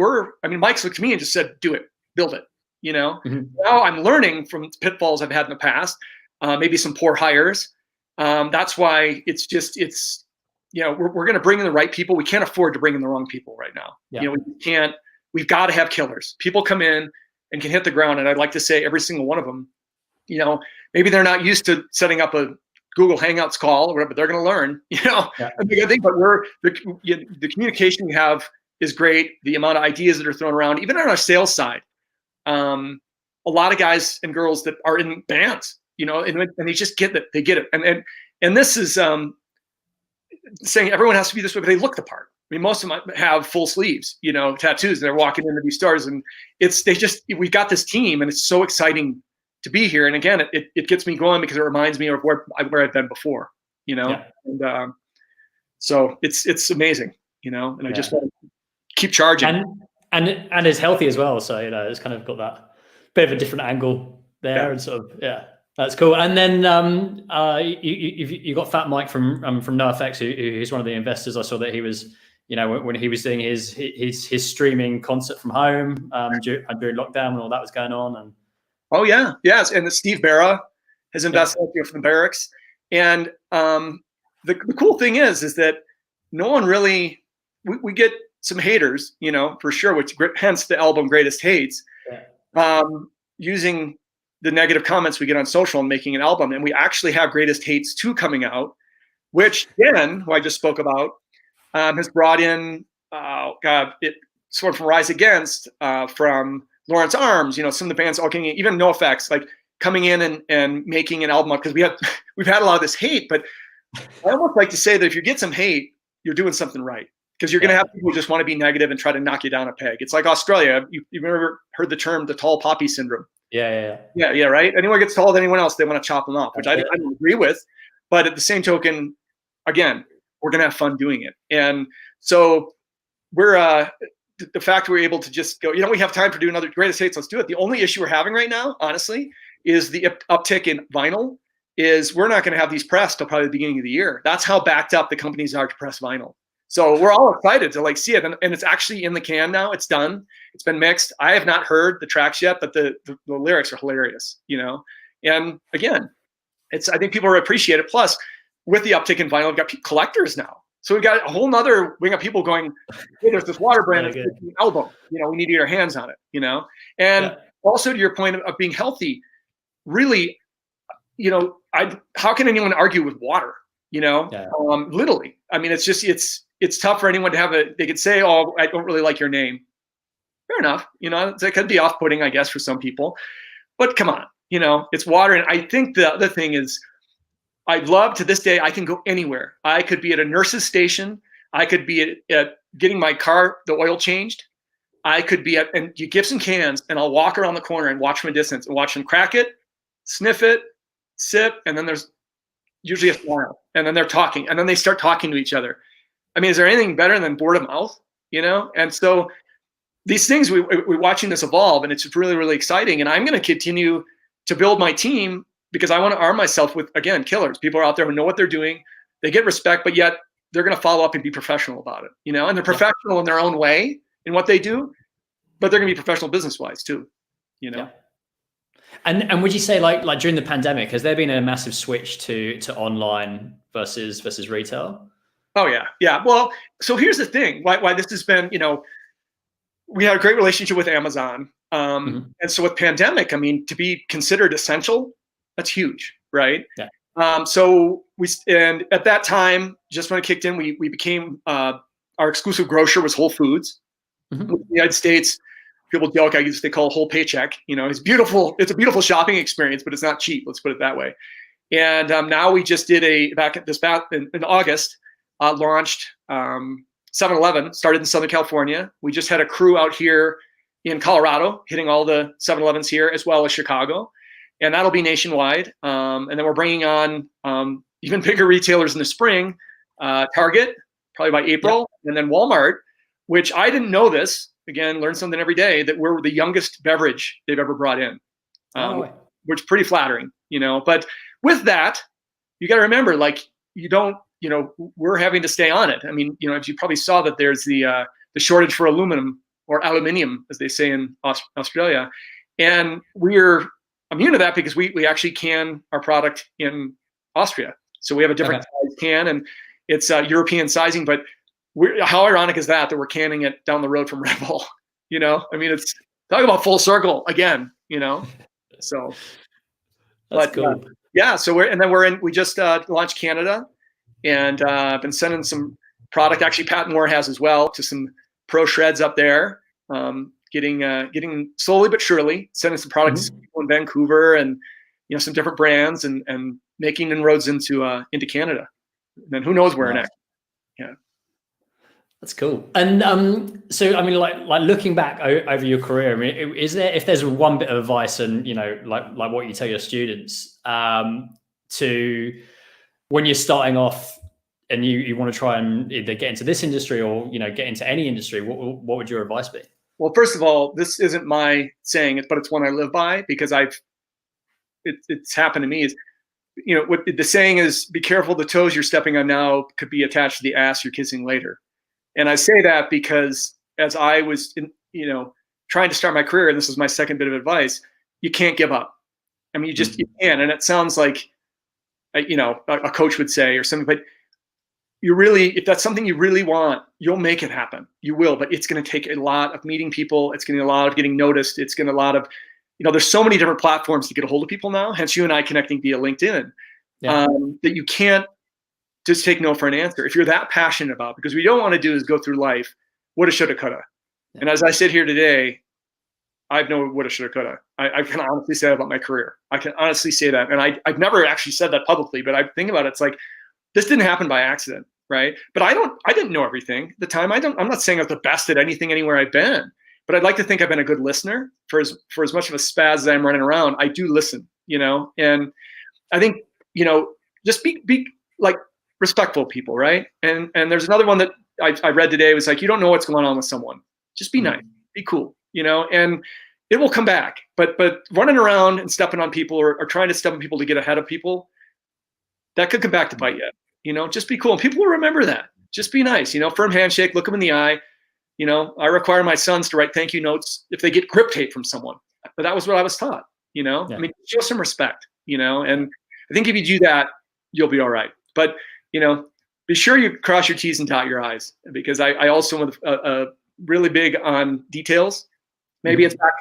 [SPEAKER 2] Mike's looked at me and just said, "Do it, build it." Now I'm learning from pitfalls I've had in the past, maybe some poor hires. That's why we're going to bring in the right people. We can't afford to bring in the wrong people right now. We've got to have killers. People come in and can hit the ground. And I'd like to say every single one of them, maybe they're not used to setting up a Google Hangouts call or whatever, but they're going to learn, I think, but the communication we have is great. The amount of ideas that are thrown around, even on our sales side, a lot of guys and girls that are in bands, and they just get it. They get it. And this is saying everyone has to be this way, but they look the part. I mean, most of them have full sleeves, tattoos, and they're walking into these stores, and we got this team, and it's so exciting to be here. And again, it gets me going because it reminds me of where I've been before, and so it's amazing, and I just want to keep charging.
[SPEAKER 1] And it's healthy as well. So, it's kind of got that bit of a different angle there, and sort of, that's cool. And then you got Fat Mike from NoFX, who's one of the investors. I saw that he was, when he was doing his streaming concert from home during lockdown when all that was going on. And
[SPEAKER 2] yes, and Steve Barra has invested from the Barracks. And the cool thing is that no one really we get some haters, for sure, which hence the album Greatest Hates, using the negative comments we get on social and making an album. And we actually have Greatest Hates 2 coming out, which Dan, who I just spoke about, has brought in, it sort of from Rise Against, from Lawrence Arms, some of the bands, even NoFX, like coming in and making an album up, because we've had a lot of this hate, but I almost like to say that if you get some hate, you're doing something right. Because you're going to have people who just want to be negative and try to knock you down a peg. It's like Australia. You've ever heard the term the tall poppy syndrome? Yeah, right? Anyone gets taller than anyone else, they want to chop them off, which I don't agree with. But at the same token, again, we're going to have fun doing it. And so we're the fact we're able to just go, we have time to do another Greatest Hits, let's do it. The only issue we're having right now, honestly, is the uptick in vinyl. Is we're not going to have these pressed till probably the beginning of the year. That's how backed up the companies are to press vinyl. So we're all excited to see it, and it's actually in the can now. It's done. It's been mixed. I have not heard the tracks yet, but the lyrics are hilarious, And again, I think people appreciate it. Plus, with the uptick in vinyl, we've got collectors now. So we've got a whole nother wing of people going, hey, there's this water brand that's an album. We need to get our hands on it. And also to your point of being healthy, really, how can anyone argue with water? Literally. I mean, it's just it's tough for anyone to have they could say, oh, I don't really like your name. Fair enough. That could be off-putting, I guess, for some people. But come on, it's water. And I think the other thing is, I'd love to this day, I can go anywhere. I could be at a nurse's station. I could be at getting my car, the oil changed. I could be and you give some cans, and I'll walk around the corner and watch from a distance and watch them crack it sniff it, sip, and then there's usually a smile, and then they're talking, and then they start talking to each other. I mean, is there anything better than word of mouth, you know? And so these things, we're watching this evolve, and it's really, really exciting. And I'm going to continue to build my team because I want to arm myself with, again, killers. People are out there who know what they're doing. They get respect, but yet they're going to follow up and be professional about it, you know? And they're professional in their own way in what they do, but they're going to be professional business-wise too, you know?
[SPEAKER 1] Yeah. And would you say like during the pandemic, has there been a massive switch to online versus retail?
[SPEAKER 2] Oh yeah. Yeah. Well, so here's the thing, why this has been, you know, we had a great relationship with Amazon. And so with pandemic, I mean, to be considered essential, that's huge. Right.
[SPEAKER 1] Yeah.
[SPEAKER 2] So and at that time, just when it kicked in, we became, our exclusive grocer was Whole Foods. In the United States. People joke, they call it whole paycheck. You know, it's beautiful. It's a beautiful shopping experience, but it's not cheap. Let's put it that way. And now we just did in August, launched 7-Eleven, started in Southern California. We just had a crew out here in Colorado, hitting all the 7-Elevens here, as well as Chicago. And that'll be nationwide. And then we're bringing on even bigger retailers in the spring, Target, probably by April, and then Walmart, which I didn't know this. Again, learn something every day, that we're the youngest beverage they've ever brought in, which is pretty flattering, you know. But with that, you got to remember, like, you don't, you know, we're having to stay on it. I mean, you know, as you probably saw, that there's the shortage for aluminium, as they say in Australia, and we're immune to that because we actually can our product in Austria, so we have a different size can, and it's European sizing, but. How ironic is that we're canning it down the road from Red Bull? You know, I mean, it's talking about full circle again. You know, so
[SPEAKER 1] that's cool.
[SPEAKER 2] Yeah, so we just launched Canada, and been sending some product. Actually, Pat Moore has as well, to some pro shreds up there. Getting slowly but surely sending some products to people in Vancouver, and you know, some different brands, and making inroads into Canada. And then who knows where next? Yeah.
[SPEAKER 1] That's cool. And so, I mean, like looking back over your career, I mean, if there's one bit of advice, and you know, like what you tell your students, to when you're starting off and you want to try and either get into this industry or, you know, get into any industry, what would your advice be?
[SPEAKER 2] Well, first of all, this isn't my saying, but it's one I live by, because it's happened to me. Is, you know, what the saying is, be careful, the toes you're stepping on now could be attached to the ass you're kissing later. And I say that because as I was, you know, trying to start my career, and this is my second bit of advice, you can't give up. I mean, you can't. And it sounds like, you know, a coach would say or something, but you really, if that's something you really want, you'll make it happen. You will, but it's going to take a lot of meeting people. It's going to be a lot of getting noticed. It's going to be a lot of, you know, there's so many different platforms to get a hold of people now. Hence you and I connecting via LinkedIn, that you can't just take no for an answer. If you're that passionate about, because what you don't want to do is go through life, woulda, shoulda, coulda. Yeah. And as I sit here today, I've no woulda, shoulda, coulda. I can honestly say that about my career. I can honestly say that. And I've never actually said that publicly, but I think about it. It's like, this didn't happen by accident, right? But I didn't know everything at the time. I'm not saying I was the best at anything anywhere I've been, but I'd like to think I've been a good listener. For as much of a spaz as I'm running around, I do listen, you know? And I think, you know, just be like, respectful people, right? And there's another one that I read today. It was like, you don't know what's going on with someone. Just be nice, be cool, you know, and it will come back. But running around and stepping on people, or trying to step on people to get ahead of people, that could come back to bite you. You know, just be cool. And people will remember that. Just be nice, you know, firm handshake, look them in the eye. You know, I require my sons to write thank you notes if they get grip tape from someone. But that was what I was taught, you know. I mean, show some respect, you know, and I think if you do that, you'll be all right. But you know, be sure you cross your T's and dot your I's, because I also am really big on details. Maybe it's back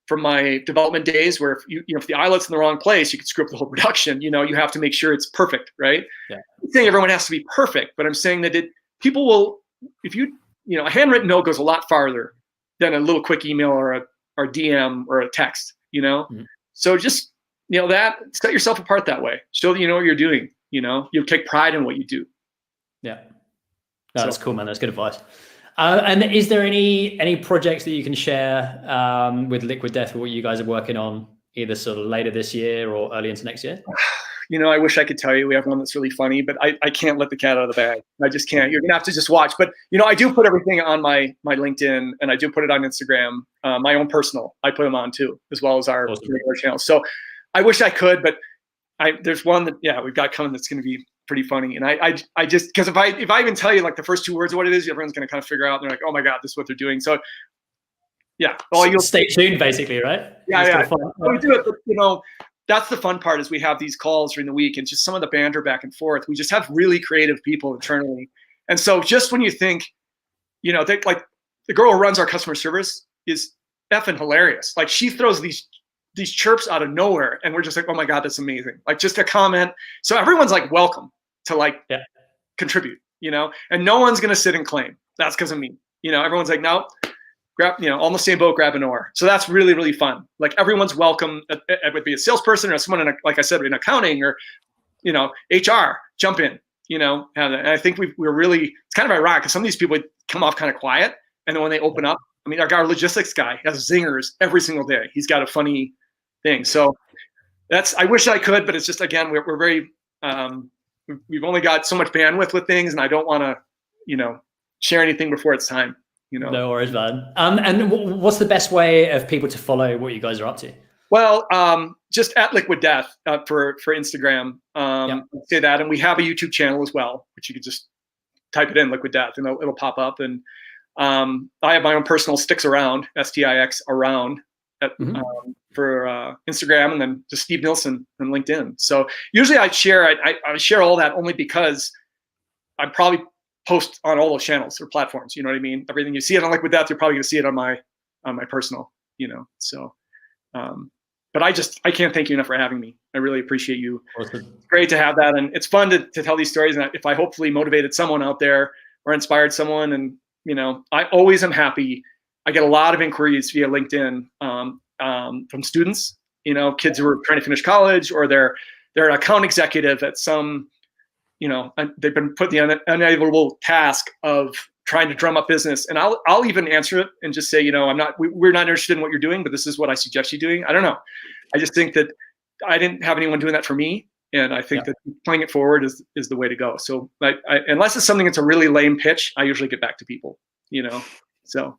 [SPEAKER 2] from my development days, where if the eyelet's in the wrong place, you could screw up the whole production. You know, you have to make sure it's perfect, right? Yeah. I'm saying everyone has to be perfect, but I'm saying that people will, if you know, a handwritten note goes a lot farther than a little quick email or a DM or a text, you know? So just, you know, set yourself apart that way. Show that you know what you're doing. You know, you take pride in what you do.
[SPEAKER 1] Yeah, that's cool, man. That's good advice. And is there any projects that you can share with Liquid Death, or what you guys are working on either sort of later this year or early into next year?
[SPEAKER 2] You know, I wish I could tell you we have one that's really funny, but I can't let the cat out of the bag. I just can't. You're gonna have to just watch. But you know, I do put everything on my LinkedIn, and I do put it on Instagram. My own personal, I put them on too, as well as our regular channels. So I wish I could, but there's one that we've got coming that's gonna be pretty funny. And I just, because if I even tell you like the first 2 words of what it is, everyone's gonna kind of figure out. And they're like, oh my god, this is what they're doing. So yeah, well, you'll
[SPEAKER 1] stay tuned, basically, right?
[SPEAKER 2] Yeah. We do it, but, you know. That's the fun part is we have these calls during the week and just some of the banter back and forth. We just have really creative people internally. And so just when you think, you know, like the girl who runs our customer service is effing hilarious. Like she throws these chirps out of nowhere and we're just like, oh my God, that's amazing. Like just a comment. So everyone's like welcome to like contribute, you know, and no one's going to sit and claim that's because of me. You know, everyone's like, no. Grab, you know, on the same boat, grab an oar. So that's really, really fun. Like everyone's welcome. It would be a salesperson or someone like I said, in accounting or, you know, HR, jump in, you know. And I think we're really, it's kind of ironic because some of these people come off kind of quiet. And then when they open up, I mean, our logistics guy has zingers every single day. He's got a funny thing. So I wish I could, but it's just, again, we're very, we've only got so much bandwidth with things and I don't want to, you know, share anything before it's time. You know.
[SPEAKER 1] No worries, man. And what's the best way of people to follow what you guys are up to?
[SPEAKER 2] Well, just at Liquid Death for Instagram. Say that, and we have a YouTube channel as well, which you could just type it in Liquid Death, and it'll pop up. And I have my own personal Stix around, STIX around for Instagram, and then just Steve Nilsen on LinkedIn. So usually I share all that only because I probably post on all those channels or platforms. You know what I mean? Everything you see it on Liquid Death, you're probably gonna see it on my personal, you know. So but I can't thank you enough for having me. I really appreciate you. It's great to have that. And it's fun to tell these stories. And if I hopefully motivated someone out there or inspired someone, and you know, I always am happy. I get a lot of inquiries via LinkedIn from students, you know, kids who are trying to finish college, or they're an account executive at some, you know, they've been put the unenviable task of trying to drum up business. And I'll even answer it and just say, you know, we're not interested in what you're doing, but this is what I suggest you doing. I don't know. I just think that I didn't have anyone doing that for me. And I think that playing it forward is the way to go. So unless it's something that's a really lame pitch, I usually get back to people, you know, so.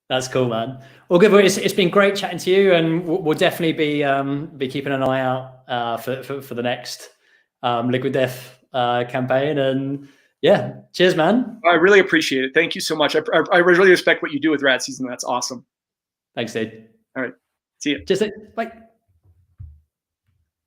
[SPEAKER 1] That's cool, man. Well, good. It's been great chatting to you, and we'll definitely be keeping an eye out for the next Liquid Death campaign. And yeah, cheers, man.
[SPEAKER 2] I really appreciate it. Thank you so much. I really respect what you do with Rad Season. That's awesome.
[SPEAKER 1] Thanks, dude.
[SPEAKER 2] All right. See you.
[SPEAKER 1] Cheers. Bye.